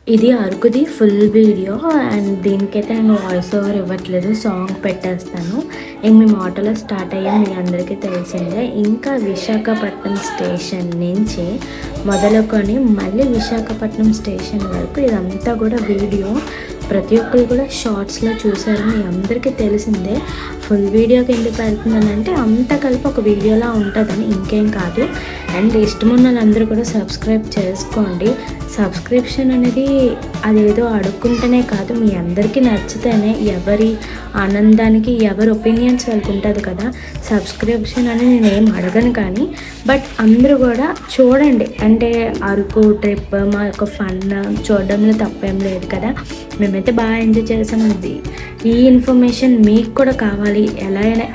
ఇది అరకుది full video and దీనికైతే నేను వాయిస్ ఓవర్ ఇవ్వట్లేదు, సాంగ్ పెట్టేస్తాను. ఇంక మేము ఆటోలో స్టార్ట్ అయ్యాం, మీ అందరికీ తెలిసిందే. ఇంకా విశాఖపట్నం స్టేషన్ నుంచి మొదలుకొని మళ్ళీ విశాఖపట్నం స్టేషన్ వరకు ఇదంతా కూడా వీడియో. ప్రతి ఒక్కరు కూడా షార్ట్స్లో చూసారు, మీ అందరికీ తెలిసిందే. ఫుల్ వీడియోకి ఎందుకు వెళ్తున్నానంటే అంతా కలిపి ఒక వీడియోలా ఉంటుందని, ఇంకేం కాదు. అండ్ ఇష్టమున్న వాళ్ళందరూ కూడా సబ్స్క్రైబ్ చేసుకోండి. సబ్స్క్రిప్షన్ అనేది అదేదో అడుక్కుంటేనే కాదు, మీ అందరికీ నచ్చితేనే, ఎవరి ఆనందానికి ఎవరి ఒపీనియన్స్ వాళ్ళకు ఉంటుంది కదా. సబ్స్క్రిప్షన్ అని నేనేం అడగను, కానీ బట్ అందరూ కూడా చూడండి. అంటే అరకు ట్రిప్ మా యొక్క ఫన్ చూడడంలో తప్పేం లేదు కదా. మేమైతే బాగా ఎంజాయ్ చేసాము. ఈ ఇన్ఫర్మేషన్ మీకు కూడా కావాలి,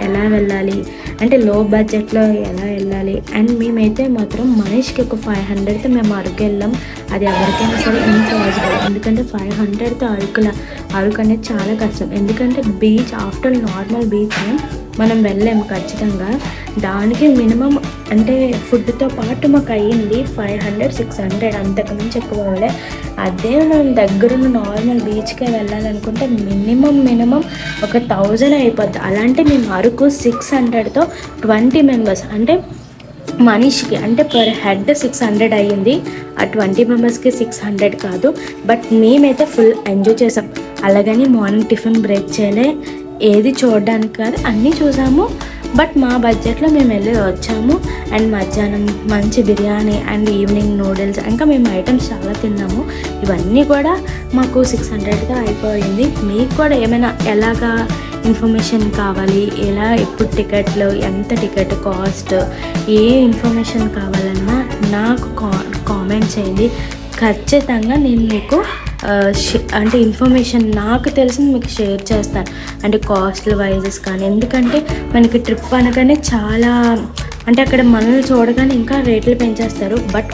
ఎలా వెళ్ళాలి అంటే లో బడ్జెట్లో ఎలా వెళ్ళాలి. అండ్ మేమైతే మాత్రం మనిషికి ఒక 500తో మేము అరకు వెళ్ళాం. అది ఎవరికైనా సరే ఇంపాసిబుల్, ఎందుకంటే 500తో అరకు అనేది చాలా కష్టం. ఎందుకంటే బీచ్ ఆఫ్టర్ నార్మల్ బీచ్ మనం వెళ్ళాము ఖచ్చితంగా. దానికి మినిమం అంటే ఫుడ్తో పాటు మాకు అయ్యింది 500-600, అంతకుమించి ఎక్కువ అవ్వలే. అదే మనం దగ్గరున్న నార్మల్ బీచ్కే వెళ్ళాలనుకుంటే మినిమం ఒక 1000 అయిపోద్ది. అలాంటి మేము అరకు 600తో 20 మెంబర్స్ అంటే మనిషికి అంటే పర్ హెడ్ 600 అయ్యింది. ఆ 20 మెంబర్స్కి 600 కాదు, బట్ మేమైతే ఫుల్ ఎంజాయ్ చేసాం. అలాగని మార్నింగ్ టిఫిన్ బ్రేక్ చేయలే, ఏది చూడడానికి కాదు అన్నీ చూసాము. బట్ మా బడ్జెట్లో మేము వెళ్ళి వచ్చాము. అండ్ మధ్యాహ్నం మంచి బిర్యానీ అండ్ ఈవినింగ్ నూడిల్స్, ఇంకా మేము ఐటమ్స్ చాలా తిన్నాము. ఇవన్నీ కూడా మాకు 600గా అయిపోయింది. మీకు కూడా ఏమైనా ఎలాగా ఇన్ఫర్మేషన్ కావాలి, ఎప్పుడు టికెట్లు, ఎంత టికెట్ కాస్ట్, ఏ ఇన్ఫర్మేషన్ కావాలన్నా నాకు కామెంట్ చేయండి. ఖచ్చితంగా నేను మీకు అంటే ఇన్ఫర్మేషన్ నాకు తెలిసింది మీకు షేర్ చేస్తాను. అంటే కాస్ట్ల వైజెస్ కానీ, ఎందుకంటే మనకి ట్రిప్ అనగానే చాలా అంటే అక్కడ మనల్ని చూడగానే ఇంకా రేట్లు పెంచేస్తారు. బట్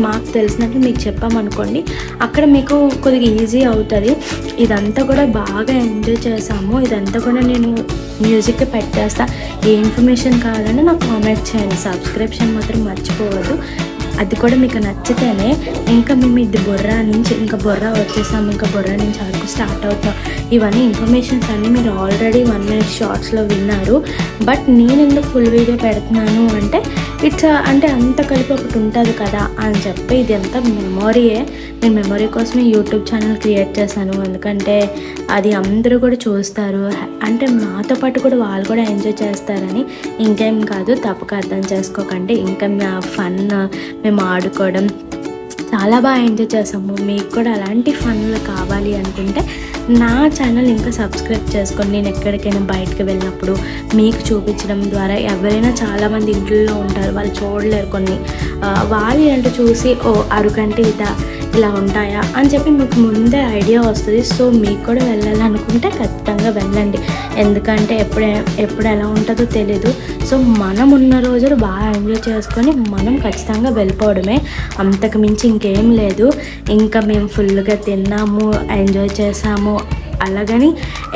మాకు తెలిసినట్టు మీకు చెప్పామనుకోండి, అక్కడ మీకు కొద్దిగా ఈజీ అవుతుంది. ఇదంతా కూడా బాగా ఎంజాయ్ చేసాము. ఇదంతా కూడా నేను మ్యూజిక్ పెట్టేస్తాను. ఏ ఇన్ఫర్మేషన్ కావాలన్నా నాకు కామెంట్ చేయండి. సబ్స్క్రిప్షన్ మాత్రం మర్చిపోవద్దు, అది కూడా మీకు నచ్చితేనే. ఇంకా మేము ఇది బొర్రా నుంచి ఇంకా బొర్రా వచ్చేసాము, ఇంకా బొర్రా నుంచి అరకు స్టార్ట్ అవుతాం. ఇవన్నీ ఇన్ఫర్మేషన్స్ అన్నీ మీరు ఆల్రెడీ 1 minute షార్ట్స్లో విన్నారు. బట్ నేను ఎందుకు ఫుల్ వీడియో పెడుతున్నాను అంటే అంటే అంత కలిపి ఒకటి ఉంటుంది కదా అని చెప్పి, ఇది అంతా మెమొరీయే. నేను మెమొరీ కోసమే యూట్యూబ్ ఛానల్ క్రియేట్ చేశాను. ఎందుకంటే అది అందరూ కూడా చూస్తారు, అంటే మాతో పాటు కూడా వాళ్ళు కూడా ఎంజాయ్ చేస్తారని, ఇంకేం కాదు. తప్పక అర్థం చేసుకోకండి. ఇంకా మా ఫన్ మేము ఆడుకోవడం చాలా బాగా ఎంజాయ్ చేసాము. మీకు కూడా అలాంటి ఫన్లు కావాలి అనుకుంటే నా ఛానల్ ఇంకా సబ్స్క్రైబ్ చేసుకోండి. నేను ఎక్కడికైనా బయటకు వెళ్ళినప్పుడు మీకు చూపించడం ద్వారా, ఎవరైనా చాలామంది ఇంట్లో ఉంటారు, వాళ్ళు చూడలేరు కొన్ని, వాళ్ళు అంటే చూసి అరుకంటే ఇలా ఉంటాయా అని చెప్పి మీకు ముందే ఐడియా వస్తుంది. సో మీకు కూడా వెళ్ళాలనుకుంటే ఖచ్చితంగా వెళ్ళండి. ఎందుకంటే ఎప్పుడు ఎలా ఉంటుందో తెలీదు. సో మనం ఉన్న రోజులు బాగా ఎంజాయ్ చేసుకొని మనం ఖచ్చితంగా వెళ్ళిపోవడమే, అంతకు మించి ఇంకేం లేదు. ఇంకా మేము ఫుల్గా తిన్నాము, ఎంజాయ్ చేసాము. అలాగని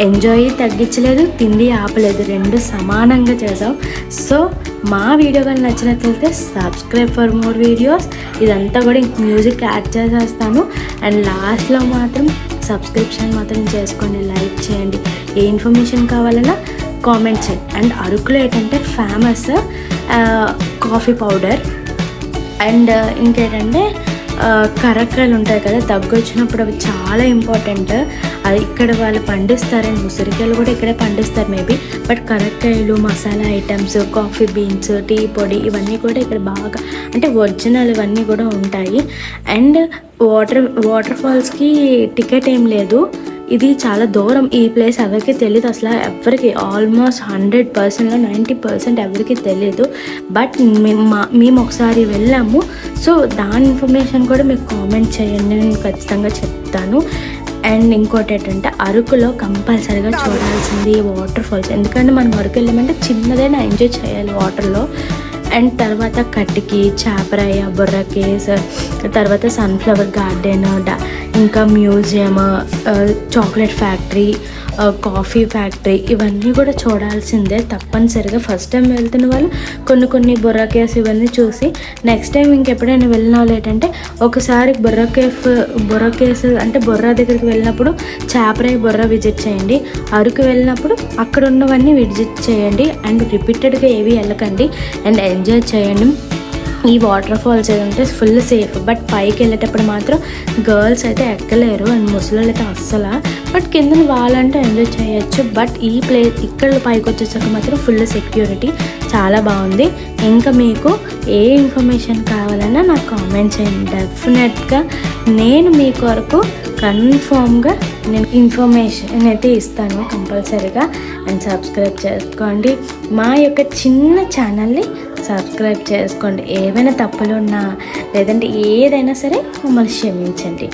ఎంజాయ్ తగ్గించలేదు, తిండి ఆపలేదు, రెండు సమానంగా చేసాం. సో మా వీడియో కానీ నచ్చినట్లయితే సబ్స్క్రైబ్ ఫర్ మోర్ వీడియోస్. ఇదంతా కూడా మ్యూజిక్ యాడ్ చేసేస్తాను. అండ్ లాస్ట్లో మాత్రం సబ్స్క్రిప్షన్ మాత్రం చేసుకోండి, లైక్ చేయండి. ఏ ఇన్ఫర్మేషన్ కావాలన్నా కామెంట్ చేయండి. అండ్ అరకులో ఏంటంటే ఫేమస్ కాఫీ పౌడర్ అండ్ ఇంకేంటంటే కరక్కాయలు ఉంటాయి కదా, దగ్గు వచ్చినప్పుడు అవి చాలా ఇంపార్టెంట్. అది ఇక్కడ వాళ్ళు పండిస్తారండి, ఉసిరికాయలు కూడా ఇక్కడే పండిస్తారు మేబీ. బట్ కరక్కాయలు, masala items, coffee beans, tea పొడి, ఇవన్నీ కూడా ఇక్కడ బాగా అంటే ఒరిజినల్ ఇవన్నీ కూడా ఉంటాయి. అండ్ వాటర్ ఫాల్స్కి టికెట్ ఏం లేదు, ఇది చాలా దూరం. ఈ ప్లేస్ ఎవరికి తెలియదు అసలు, ఎవరికి ఆల్మోస్ట్ 100%లో 90% ఎవరికి తెలియదు. బట్ మేము ఒకసారి వెళ్ళాము. సో దాని ఇన్ఫర్మేషన్ కూడా మీకు కామెంట్ చేయండి, నేను ఖచ్చితంగా చెప్తాను. అండ్ ఇంకోటి ఏంటంటే అరకులో కంపల్సరీగా చూడాల్సింది వాటర్ ఫాల్స్. ఎందుకంటే మనం అరకు వెళ్ళామంటే చిన్నదైనా ఎంజాయ్ చేయాలి వాటర్లో. అండ్ తర్వాత కట్టికి, చాపరాయ, బొర్రా కేవ్స్, తర్వాత సన్ఫ్లవర్ గార్డెన్, ఇంకా museum, chocolate factory, coffee factory ఇవన్నీ కూడా చూడాల్సిందే తప్పనిసరిగా. ఫస్ట్ టైం వెళ్తున్న వాళ్ళు కొన్ని బొర్రా కేవ్స్ ఇవన్నీ చూసి నెక్స్ట్ టైం ఇంకెప్పుడైనా వెళ్ళిన వాళ్ళు ఏంటంటే ఒకసారి బొర్రా కేవ్స్ అంటే బొర్రా దగ్గరికి వెళ్ళినప్పుడు చాపరాయి బొర్రా విజిట్ చేయండి. అరకు వెళ్ళినప్పుడు అక్కడ ఉన్నవన్నీ విజిట్ చేయండి అండ్ రిపీటెడ్గా ఏవి వెళ్ళకండి అండ్ ఎంజాయ్ చేయండి. ఈ వాటర్ ఫాల్స్ ఏదంటే ఫుల్ సేఫ్, బట్ పైకి వెళ్ళేటప్పుడు మాత్రం గర్ల్స్ అయితే ఎక్కలేరు అండ్ ముసలి అయితే అస్సలు. బట్ కింద వాళ్ళంటే ఎంజాయ్ చేయొచ్చు. బట్ ఈ ప్లేస్ ఇక్కడ పైకి వచ్చేసరికి మాత్రం ఫుల్ సెక్యూరిటీ, చాలా బాగుంది. ఇంకా మీకు ఏ ఇన్ఫర్మేషన్ కావాలన్నా నాకు కామెంట్ చేయండి. డెఫినెట్గా నేను మీ కొరకు కన్ఫామ్గా నేను ఇన్ఫర్మేషన్ అయితే ఇస్తాను కంపల్సరీగా. అండ్ సబ్స్క్రైబ్ చేసుకోండి, మా యొక్క చిన్న ఛానల్ని సబ్స్క్రైబ్ చేసుకోండి. ఏవైనా తప్పులు ఉన్నా లేదంటే ఏదైనా సరే మమ్మల్ని క్షమించండి.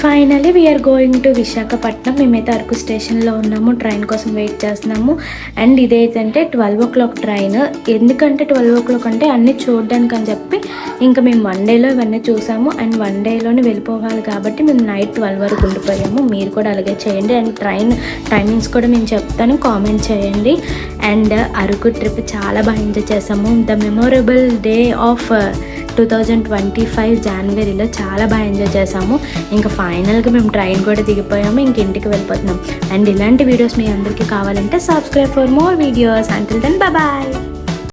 Finally we're going to Visakhapatnam. మేమైతే అరకు స్టేషన్లో ఉన్నాము, ట్రైన్ కోసం వెయిట్ చేస్తున్నాము. అండ్ ఇదేంటంటే 12 o'clock ట్రైన్. ఎందుకంటే 12 o'clock అంటే అన్నీ చూడడానికి అని చెప్పి ఇంకా మేము 1 dayలో ఇవన్నీ చూసాము అండ్ 1 dayలోనే వెళ్ళిపోవాలి కాబట్టి మేము నైట్ 12 వరకు ఉండిపోయాము. మీరు కూడా అలాగే చేయండి. అండ్ ట్రైన్ టైమింగ్స్ కూడా మేము చెప్తాను, కామెంట్ చేయండి. అండ్ అరకు ట్రిప్ చాలా బాగా ఎంజాయ్ చేసాము. ద మెమొరబుల్ డే ఆఫ్ 2025 జనవరిలో చాలా బాగా ఎంజాయ్ చేసాము. ఇంకా ఫైనల్గా మేము ట్రైన్ కూడా దిగిపోయాము, ఇంక ఇంటికి వెళ్ళిపోతున్నాం. అండ్ ఇలాంటి వీడియోస్ మీ అందరికీ కావాలంటే subscribe for more videos. Until then bye.